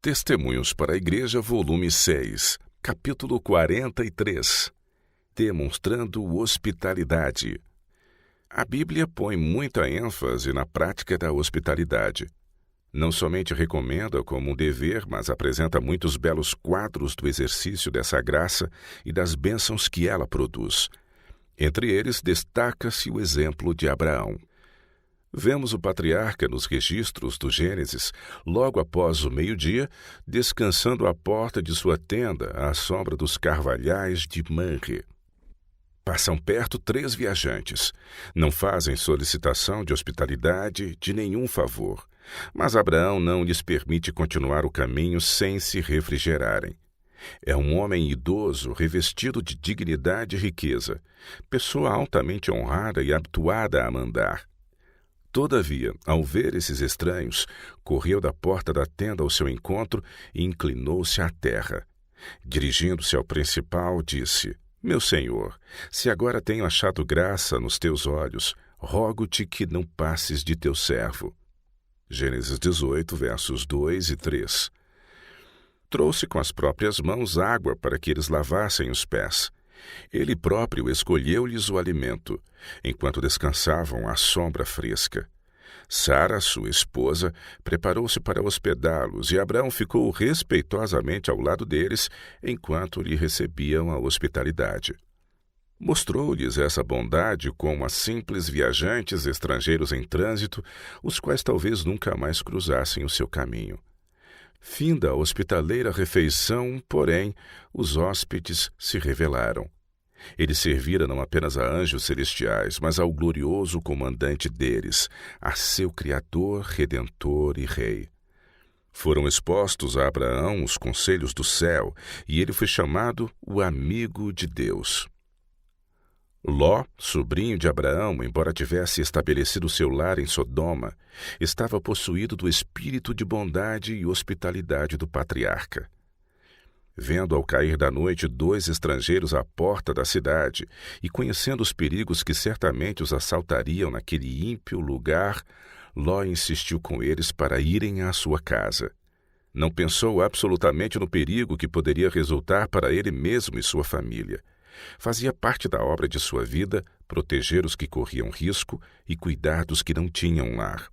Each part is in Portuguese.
Testemunhos para a Igreja, volume 6, capítulo 43. Demonstrando hospitalidade. A Bíblia põe muita ênfase na prática da hospitalidade. Não somente recomenda como um dever, mas apresenta muitos belos quadros do exercício dessa graça e das bênçãos que ela produz. Entre eles, destaca-se o exemplo de Abraão. Vemos o patriarca nos registros do Gênesis, logo após o meio-dia, descansando à porta de sua tenda à sombra dos carvalhais de Manre. Passam perto 3 viajantes. Não fazem solicitação de hospitalidade, de nenhum favor. Mas Abraão não lhes permite continuar o caminho sem se refrigerarem. É um homem idoso, revestido de dignidade e riqueza, pessoa altamente honrada e habituada a mandar. Todavia, ao ver esses estranhos, correu da porta da tenda ao seu encontro e inclinou-se à terra. Dirigindo-se ao principal, disse: Meu senhor, se agora tenho achado graça nos teus olhos, rogo-te que não passes de teu servo. Gênesis 18, versos 2 e 3. Trouxe com as próprias mãos água para que eles lavassem os pés. Ele próprio escolheu-lhes o alimento, enquanto descansavam à sombra fresca. Sara, sua esposa, preparou-se para hospedá-los, e Abraão ficou respeitosamente ao lado deles, enquanto lhe recebiam a hospitalidade. Mostrou-lhes essa bondade como a simples viajantes estrangeiros em trânsito, os quais talvez nunca mais cruzassem o seu caminho. Finda a hospitaleira refeição, porém, os hóspedes se revelaram. Ele servira não apenas a anjos celestiais, mas ao glorioso comandante deles, a seu Criador, Redentor e Rei. Foram expostos a Abraão os conselhos do céu, e ele foi chamado o amigo de Deus. Ló, sobrinho de Abraão, embora tivesse estabelecido seu lar em Sodoma, estava possuído do espírito de bondade e hospitalidade do patriarca. Vendo ao cair da noite 2 estrangeiros à porta da cidade e conhecendo os perigos que certamente os assaltariam naquele ímpio lugar, Ló insistiu com eles para irem à sua casa. Não pensou absolutamente no perigo que poderia resultar para ele mesmo e sua família. Fazia parte da obra de sua vida proteger os que corriam risco e cuidar dos que não tinham lar.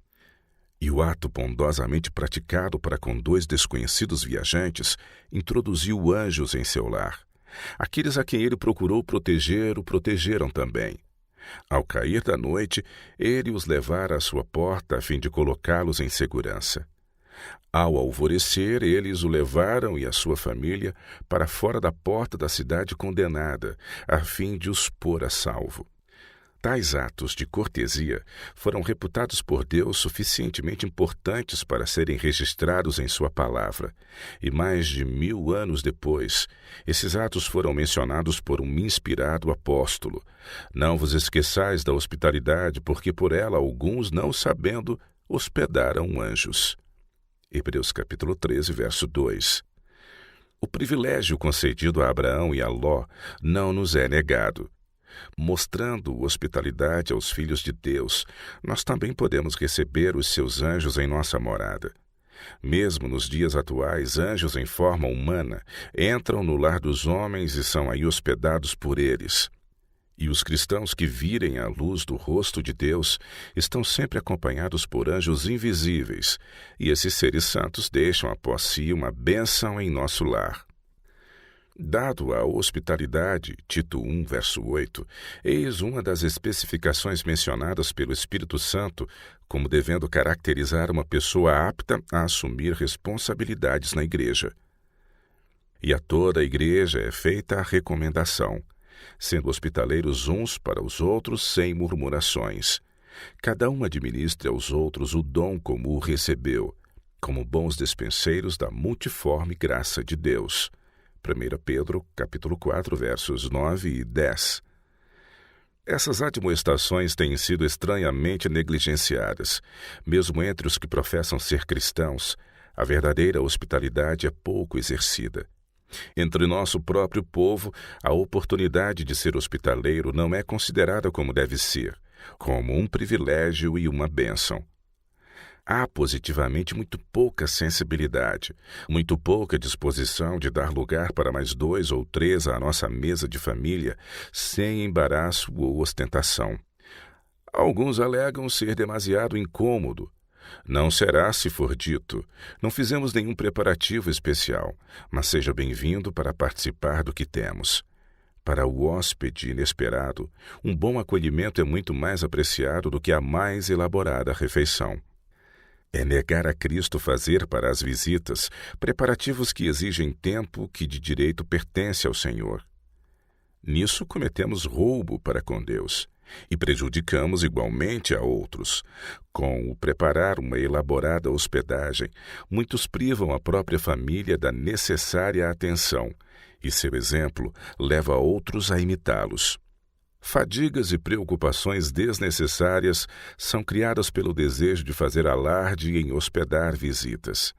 E o ato bondosamente praticado para com 2 desconhecidos viajantes introduziu anjos em seu lar. Aqueles a quem ele procurou proteger o protegeram também. Ao cair da noite, ele os levara à sua porta a fim de colocá-los em segurança. Ao alvorecer, eles o levaram e a sua família para fora da porta da cidade condenada, a fim de os pôr a salvo. Tais atos de cortesia foram reputados por Deus suficientemente importantes para serem registrados em sua palavra, e mais de 1000 anos depois, esses atos foram mencionados por um inspirado apóstolo. Não vos esqueçais da hospitalidade, porque por ela alguns, não sabendo, hospedaram anjos. Hebreus capítulo 13, verso 2. O privilégio concedido a Abraão e a Ló não nos é negado. Mostrando hospitalidade aos filhos de Deus, nós também podemos receber os seus anjos em nossa morada. Mesmo nos dias atuais, anjos em forma humana entram no lar dos homens e são aí hospedados por eles. E os cristãos que virem a luz do rosto de Deus estão sempre acompanhados por anjos invisíveis, e esses seres santos deixam após si uma bênção em nosso lar. Dado a hospitalidade, Tito 1, verso 8, eis uma das especificações mencionadas pelo Espírito Santo como devendo caracterizar uma pessoa apta a assumir responsabilidades na igreja. E a toda a igreja é feita a recomendação, sendo hospitaleiros uns para os outros sem murmurações. Cada um administre aos outros o dom como o recebeu, como bons despenseiros da multiforme graça de Deus. 1 Pedro, capítulo 4, versos 9 e 10. Essas admoestações têm sido estranhamente negligenciadas. Mesmo entre os que professam ser cristãos, a verdadeira hospitalidade é pouco exercida. Entre nosso próprio povo, a oportunidade de ser hospitaleiro não é considerada como deve ser, como um privilégio e uma bênção. Há positivamente muito pouca sensibilidade, muito pouca disposição de dar lugar para mais 2 ou 3 à nossa mesa de família, sem embaraço ou ostentação. Alguns alegam ser demasiado incômodo. Não será se for dito. Não fizemos nenhum preparativo especial, mas seja bem-vindo para participar do que temos. Para o hóspede inesperado, um bom acolhimento é muito mais apreciado do que a mais elaborada refeição. É negar a Cristo fazer para as visitas preparativos que exigem tempo que de direito pertence ao Senhor. Nisso cometemos roubo para com Deus e prejudicamos igualmente a outros. Com o preparar uma elaborada hospedagem, muitos privam a própria família da necessária atenção, e seu exemplo leva outros a imitá-los. Fadigas e preocupações desnecessárias são criadas pelo desejo de fazer alarde em hospedar visitas.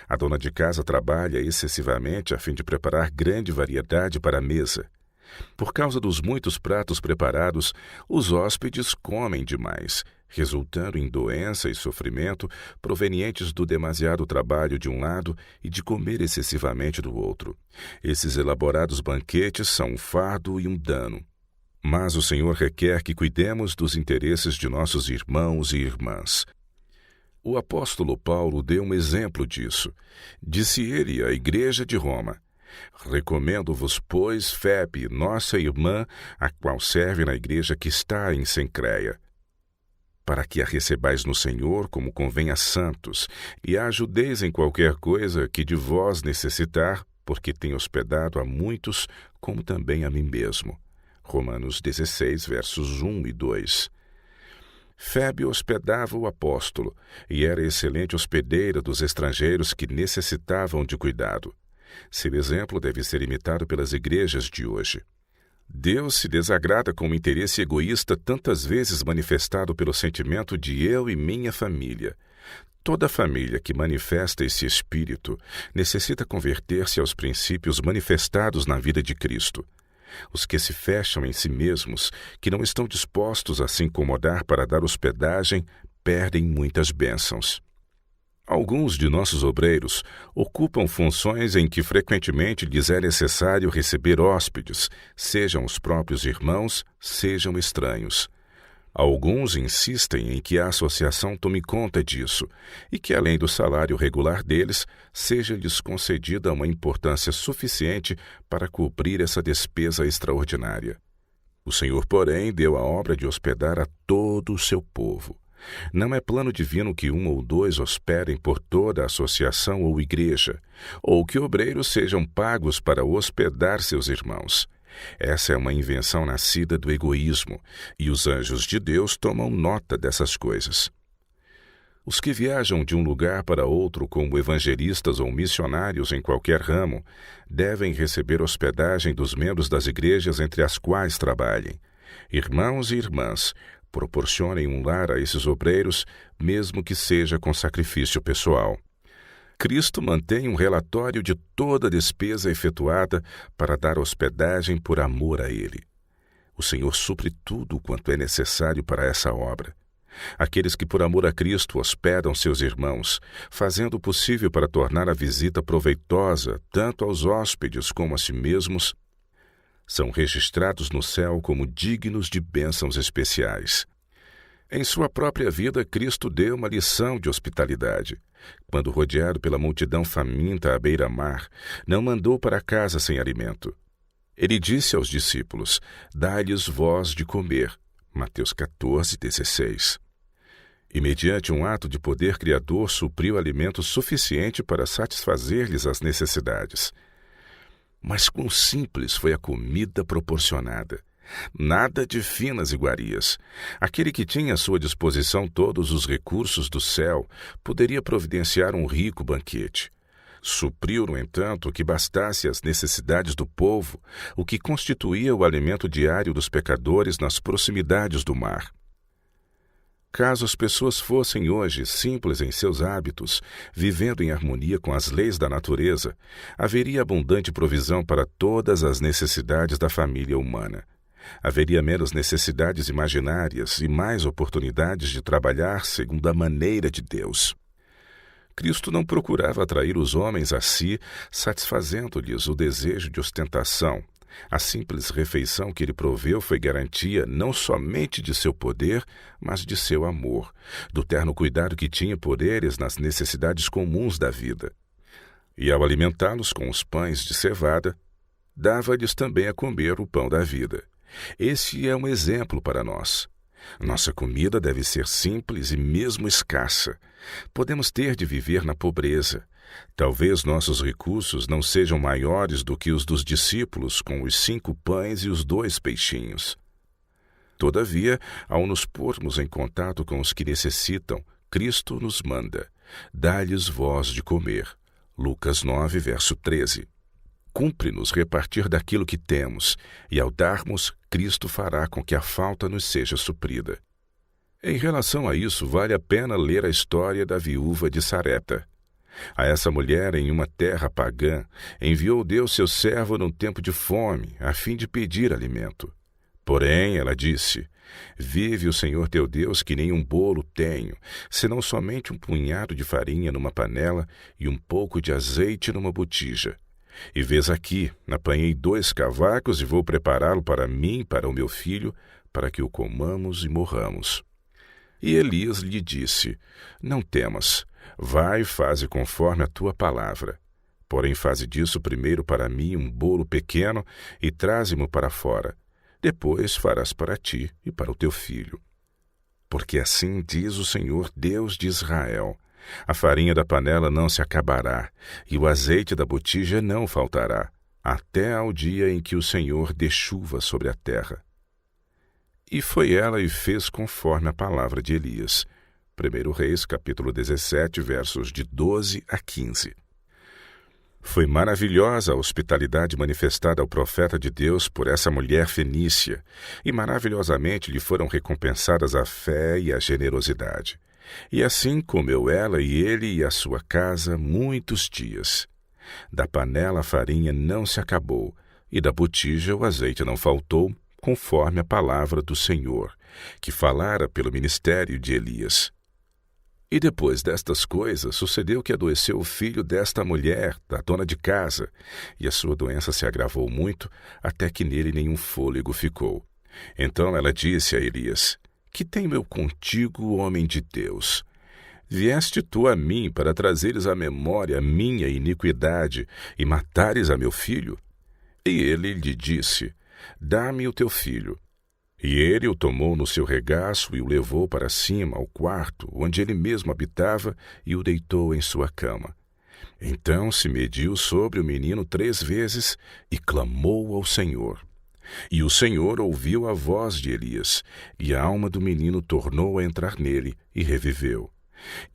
A dona de casa trabalha excessivamente a fim de preparar grande variedade para a mesa. Por causa dos muitos pratos preparados, os hóspedes comem demais, resultando em doença e sofrimento provenientes do demasiado trabalho de um lado e de comer excessivamente do outro. Esses elaborados banquetes são um fardo e um dano. Mas o Senhor requer que cuidemos dos interesses de nossos irmãos e irmãs. O apóstolo Paulo deu um exemplo disso. Disse ele à igreja de Roma: recomendo-vos, pois, Febe, nossa irmã, a qual serve na igreja que está em Cencreia, para que a recebais no Senhor como convém a santos, e a ajudeis em qualquer coisa que de vós necessitar, porque tenho hospedado a muitos, como também a mim mesmo. Romanos 16, versos 1 e 2. Febe hospedava o apóstolo, e era excelente hospedeira dos estrangeiros que necessitavam de cuidado. Seu exemplo deve ser imitado pelas igrejas de hoje. Deus se desagrada com o interesse egoísta tantas vezes manifestado pelo sentimento de eu e minha família. Toda família que manifesta esse espírito necessita converter-se aos princípios manifestados na vida de Cristo. Os que se fecham em si mesmos, que não estão dispostos a se incomodar para dar hospedagem, perdem muitas bênçãos. Alguns de nossos obreiros ocupam funções em que frequentemente lhes é necessário receber hóspedes, sejam os próprios irmãos, sejam estranhos. Alguns insistem em que a associação tome conta disso e que, além do salário regular deles, seja-lhes concedida uma importância suficiente para cobrir essa despesa extraordinária. O Senhor, porém, deu a obra de hospedar a todo o seu povo. Não é plano divino que 1 ou 2 hospedem por toda a associação ou igreja, ou que obreiros sejam pagos para hospedar seus irmãos. Essa é uma invenção nascida do egoísmo, e os anjos de Deus tomam nota dessas coisas. Os que viajam de um lugar para outro como evangelistas ou missionários em qualquer ramo devem receber hospedagem dos membros das igrejas entre as quais trabalhem. Irmãos e irmãs, proporcionem um lar a esses obreiros, mesmo que seja com sacrifício pessoal. Cristo mantém um relatório de toda a despesa efetuada para dar hospedagem por amor a Ele. O Senhor supre tudo quanto é necessário para essa obra. Aqueles que por amor a Cristo hospedam seus irmãos, fazendo o possível para tornar a visita proveitosa tanto aos hóspedes como a si mesmos, são registrados no céu como dignos de bênçãos especiais. Em sua própria vida, Cristo deu uma lição de hospitalidade. Quando rodeado pela multidão faminta à beira-mar, não mandou para casa sem alimento. Ele disse aos discípulos: dai-lhes vós de comer. Mateus 14, 16. E mediante um ato de poder criador supriu alimento suficiente para satisfazer-lhes as necessidades. Mas quão simples foi a comida proporcionada! Nada de finas iguarias. Aquele que tinha à sua disposição todos os recursos do céu poderia providenciar um rico banquete. Supriu, no entanto, o que bastasse às necessidades do povo, o que constituía o alimento diário dos pecadores nas proximidades do mar. Caso as pessoas fossem hoje simples em seus hábitos, vivendo em harmonia com as leis da natureza, haveria abundante provisão para todas as necessidades da família humana. Haveria menos necessidades imaginárias e mais oportunidades de trabalhar segundo a maneira de Deus. Cristo não procurava atrair os homens a si, satisfazendo-lhes o desejo de ostentação. A simples refeição que ele proveu foi garantia não somente de seu poder, mas de seu amor, do terno cuidado que tinha por eles nas necessidades comuns da vida. E ao alimentá-los com os pães de cevada, dava-lhes também a comer o pão da vida. Esse é um exemplo para nós. Nossa comida deve ser simples e mesmo escassa. Podemos ter de viver na pobreza. Talvez nossos recursos não sejam maiores do que os dos discípulos com os 5 pães e os 2 peixinhos. Todavia, ao nos pormos em contato com os que necessitam, Cristo nos manda: dá-lhes vós de comer. Lucas 9, verso 13. Cumpre-nos repartir daquilo que temos, e ao darmos, Cristo fará com que a falta nos seja suprida. Em relação a isso, vale a pena ler a história da viúva de Sarepta. A essa mulher, em uma terra pagã, enviou Deus seu servo num tempo de fome, a fim de pedir alimento. Porém, ela disse: vive o Senhor teu Deus que nem um bolo tenho, senão somente um punhado de farinha numa panela e um pouco de azeite numa botija. E vês aqui, apanhei 2 cavacos e vou prepará-lo para mim e para o meu filho, para que o comamos e morramos. E Elias lhe disse: não temas, vai e faze conforme a tua palavra. Porém faze disso primeiro para mim um bolo pequeno e traze-mo para fora. Depois farás para ti e para o teu filho. Porque assim diz o Senhor Deus de Israel: a farinha da panela não se acabará, e o azeite da botija não faltará, até ao dia em que o Senhor dê chuva sobre a terra. E foi ela e fez conforme a palavra de Elias. 1 Reis, capítulo 17, versos de 12 a 15. Foi maravilhosa a hospitalidade manifestada ao profeta de Deus por essa mulher fenícia, e maravilhosamente lhe foram recompensadas a fé e a generosidade. E assim comeu ela e ele e a sua casa muitos dias. Da panela a farinha não se acabou, e da botija o azeite não faltou, conforme a palavra do Senhor, que falara pelo ministério de Elias. E depois destas coisas, sucedeu que adoeceu o filho desta mulher, da dona de casa, e a sua doença se agravou muito, até que nele nenhum fôlego ficou. Então ela disse a Elias: que tenho eu contigo, homem de Deus? Vieste tu a mim para trazeres à memória a minha iniquidade e matares a meu filho? E ele lhe disse: dá-me o teu filho. E ele o tomou no seu regaço e o levou para cima, ao quarto, onde ele mesmo habitava, e o deitou em sua cama. Então se mediu sobre o menino 3 vezes e clamou ao Senhor. E o Senhor ouviu a voz de Elias, e a alma do menino tornou a entrar nele, e reviveu.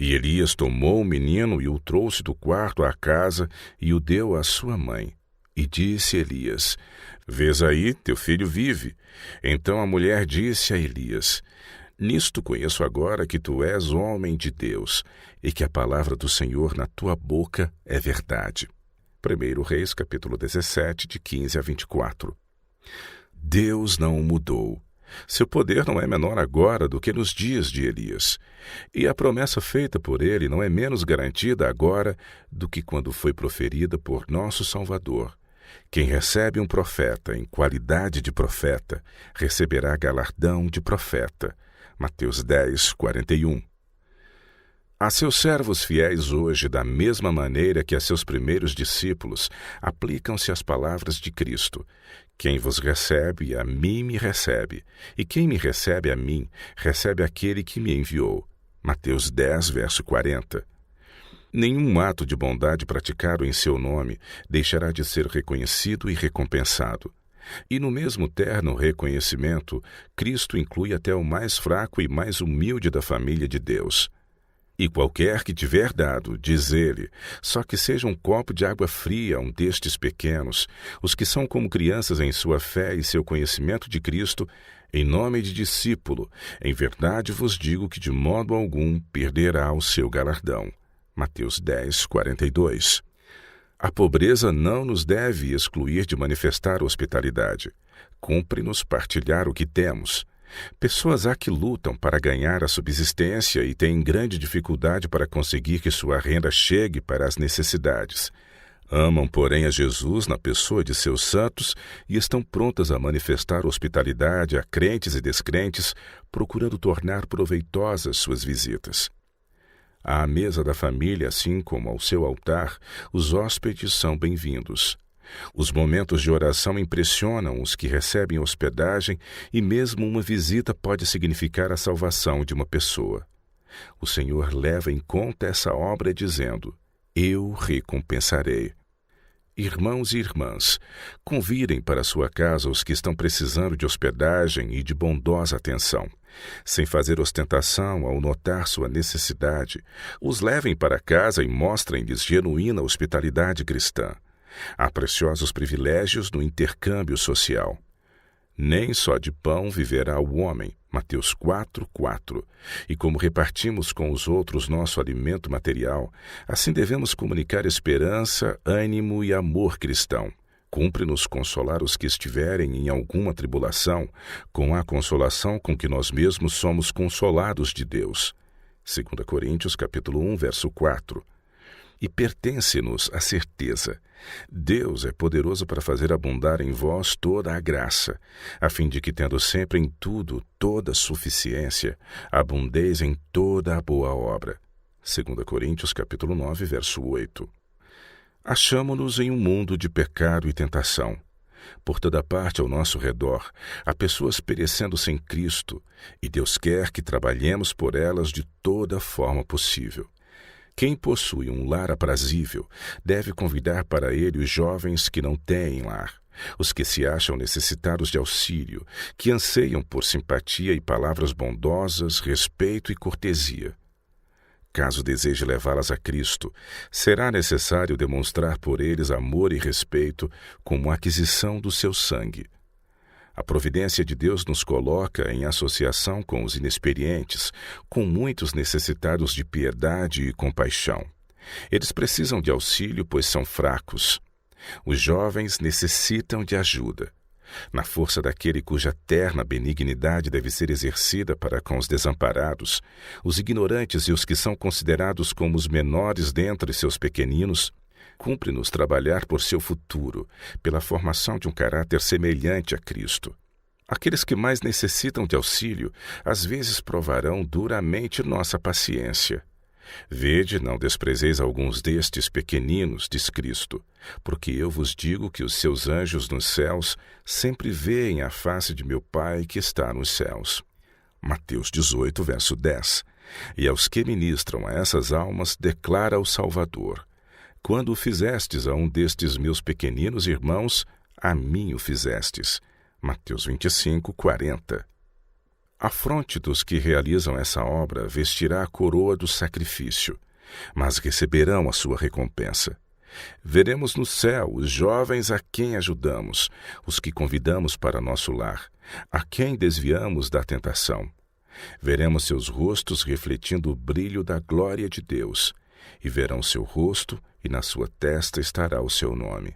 E Elias tomou o menino e o trouxe do quarto à casa, e o deu à sua mãe. E disse Elias: vês aí, teu filho vive. Então a mulher disse a Elias: nisto conheço agora que tu és homem de Deus, e que a palavra do Senhor na tua boca é verdade. 1 Reis, capítulo 17, de 15 a 24. Deus não o mudou. Seu poder não é menor agora do que nos dias de Elias. E a promessa feita por ele não é menos garantida agora do que quando foi proferida por nosso Salvador. Quem recebe um profeta em qualidade de profeta, receberá galardão de profeta. Mateus 10, 41. A seus servos fiéis hoje, da mesma maneira que a seus primeiros discípulos, aplicam-se as palavras de Cristo: quem vos recebe, a mim me recebe, e quem me recebe a mim, recebe aquele que me enviou. Mateus 10, verso 40. Nenhum ato de bondade praticado em seu nome deixará de ser reconhecido e recompensado. E no mesmo terno reconhecimento, Cristo inclui até o mais fraco e mais humilde da família de Deus. E qualquer que tiver dado, diz ele, só que seja um copo de água fria a um destes pequenos, os que são como crianças em sua fé e seu conhecimento de Cristo, em nome de discípulo, em verdade vos digo que de modo algum perderá o seu galardão. Mateus 10, 42. A pobreza não nos deve excluir de manifestar hospitalidade. Cumpre-nos partilhar o que temos. Pessoas há que lutam para ganhar a subsistência e têm grande dificuldade para conseguir que sua renda chegue para as necessidades. Amam, porém, a Jesus na pessoa de seus santos e estão prontas a manifestar hospitalidade a crentes e descrentes, procurando tornar proveitosas suas visitas. À mesa da família, assim como ao seu altar, os hóspedes são bem-vindos. Os momentos de oração impressionam os que recebem hospedagem e mesmo uma visita pode significar a salvação de uma pessoa. O Senhor leva em conta essa obra dizendo: eu recompensarei. Irmãos e irmãs, convidem para sua casa os que estão precisando de hospedagem e de bondosa atenção. Sem fazer ostentação ao notar sua necessidade, os levem para casa e mostrem-lhes genuína hospitalidade cristã. Há preciosos privilégios no intercâmbio social. Nem só de pão viverá o homem, Mateus 4:4. E como repartimos com os outros nosso alimento material, assim devemos comunicar esperança, ânimo e amor cristão. Cumpre-nos consolar os que estiverem em alguma tribulação, com a consolação com que nós mesmos somos consolados de Deus. 2 Coríntios capítulo 1, verso 4. E pertence-nos a certeza: Deus é poderoso para fazer abundar em vós toda a graça, a fim de que, tendo sempre em tudo toda suficiência, abundeis em toda a boa obra. 2 Coríntios capítulo 9, verso 8. Achamo-nos em um mundo de pecado e tentação. Por toda parte ao nosso redor, há pessoas perecendo sem Cristo, e Deus quer que trabalhemos por elas de toda forma possível. Quem possui um lar aprazível deve convidar para ele os jovens que não têm lar, os que se acham necessitados de auxílio, que anseiam por simpatia e palavras bondosas, respeito e cortesia. Caso deseje levá-las a Cristo, será necessário demonstrar por eles amor e respeito como aquisição do seu sangue. A providência de Deus nos coloca em associação com os inexperientes, com muitos necessitados de piedade e compaixão. Eles precisam de auxílio, pois são fracos. Os jovens necessitam de ajuda. Na força daquele cuja terna benignidade deve ser exercida para com os desamparados, os ignorantes e os que são considerados como os menores dentre seus pequeninos, cumpre-nos trabalhar por seu futuro, pela formação de um caráter semelhante a Cristo. Aqueles que mais necessitam de auxílio, às vezes provarão duramente nossa paciência. Vede, não desprezeis alguns destes pequeninos, diz Cristo, porque eu vos digo que os seus anjos nos céus sempre veem a face de meu Pai que está nos céus. Mateus 18, verso 10. E aos que ministram a essas almas declara o Salvador: quando o fizestes a um destes meus pequeninos irmãos, a mim o fizestes. Mateus 25, 40. A fronte dos que realizam essa obra vestirá a coroa do sacrifício, mas receberão a sua recompensa. Veremos no céu os jovens a quem ajudamos, os que convidamos para nosso lar, a quem desviamos da tentação. Veremos seus rostos refletindo o brilho da glória de Deus, e verão seu rosto, e na sua testa estará o seu nome.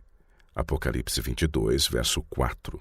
Apocalipse 22, verso 4.